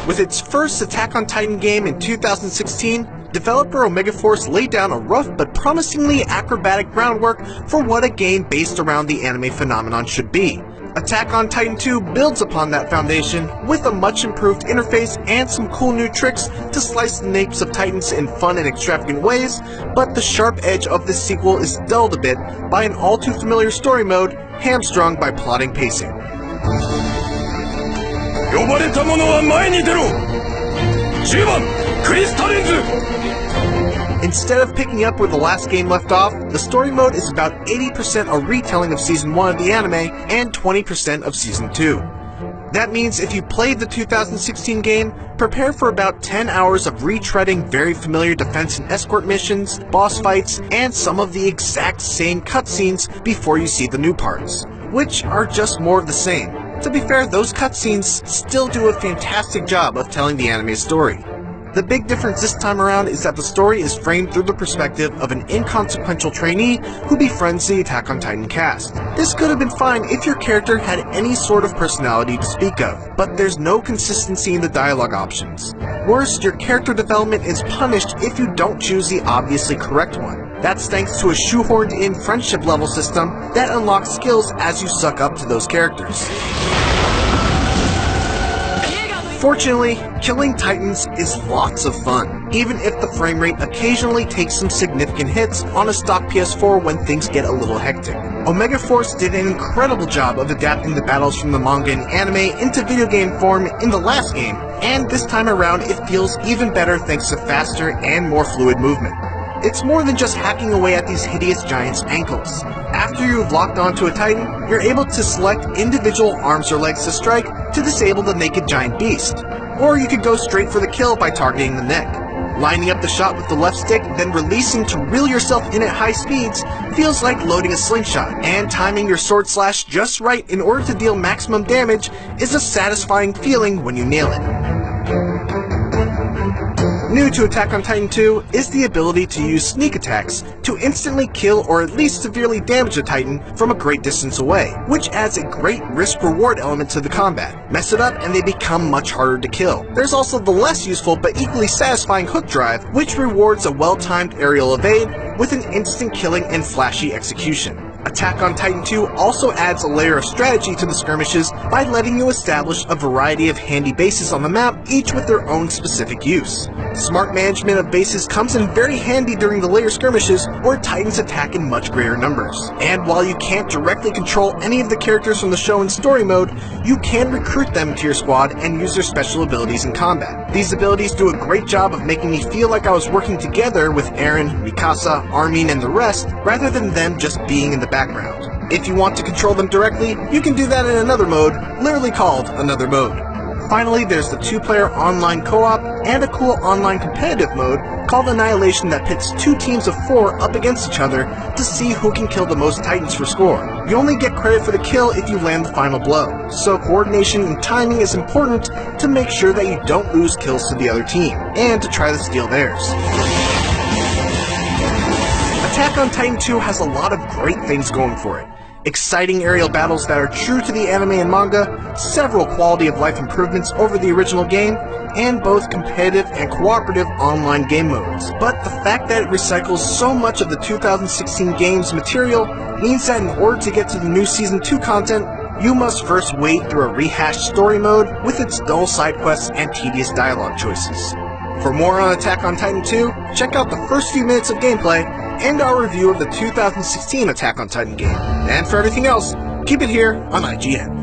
With its first Attack on Titan game in 2016, developer Omega Force laid down a rough but promisingly acrobatic groundwork for what a game based around the anime phenomenon should be. Attack on Titan 2 builds upon that foundation with a much improved interface and some cool new tricks to slice the napes of Titans in fun and extravagant ways, but the sharp edge of this sequel is dulled a bit by an all too familiar story mode, hamstrung by plotting pacing. Instead of picking up where the last game left off, the story mode is about 80% a retelling of Season 1 of the anime and 20% of Season 2. That means if you played the 2016 game, prepare for about 10 hours of retreading very familiar defense and escort missions, boss fights, and some of the exact same cutscenes before you see the new parts, which are just more of the same. To be fair, those cutscenes still do a fantastic job of telling the anime's story. The big difference this time around is that the story is framed through the perspective of an inconsequential trainee who befriends the Attack on Titan cast. This could have been fine if your character had any sort of personality to speak of, but there's no consistency in the dialogue options. Worse, your character development is punished if you don't choose the obviously correct one. That's thanks to a shoehorned-in friendship level system that unlocks skills as you suck up to those characters. Fortunately, killing Titans is lots of fun, even if the frame rate occasionally takes some significant hits on a stock PS4 when things get a little hectic. Omega Force did an incredible job of adapting the battles from the manga and anime into video game form in the last game, and this time around it feels even better thanks to faster and more fluid movement. It's more than just hacking away at these hideous giants' ankles. After you've locked onto a Titan, you're able to select individual arms or legs to strike to disable the naked giant beast. Or you could go straight for the kill by targeting the neck. Lining up the shot with the left stick, then releasing to reel yourself in at high speeds feels like loading a slingshot, and timing your sword slash just right in order to deal maximum damage is a satisfying feeling when you nail it. New to Attack on Titan 2 is the ability to use sneak attacks to instantly kill or at least severely damage a Titan from a great distance away, which adds a great risk-reward element to the combat. Mess it up and they become much harder to kill. There's also the less useful but equally satisfying hook drive, which rewards a well-timed aerial evade with an instant killing and flashy execution. Attack on Titan 2 also adds a layer of strategy to the skirmishes by letting you establish a variety of handy bases on the map, each with their own specific use. Smart management of bases comes in very handy during the later skirmishes where Titans attack in much greater numbers. And while you can't directly control any of the characters from the show in story mode, you can recruit them to your squad and use their special abilities in combat. These abilities do a great job of making me feel like I was working together with Eren, Mikasa, Armin, and the rest, rather than them just being in the background. If you want to control them directly, you can do that in another mode, literally called Another Mode. Finally, there's the 2-player online co-op and a cool online competitive mode called Annihilation that pits 2 teams of 4 up against each other to see who can kill the most Titans for score. You only get credit for the kill if you land the final blow, so coordination and timing is important to make sure that you don't lose kills to the other team, and to try to steal theirs. Attack on Titan 2 has a lot of great things going for it. Exciting aerial battles that are true to the anime and manga, several quality of life improvements over the original game, and both competitive and cooperative online game modes. But the fact that it recycles so much of the 2016 game's material means that in order to get to the new Season 2 content, you must first wade through a rehashed story mode with its dull side quests and tedious dialogue choices. For more on Attack on Titan 2, check out the first few minutes of gameplay and our review of the 2016 Attack on Titan game. And for everything else, keep it here on IGN.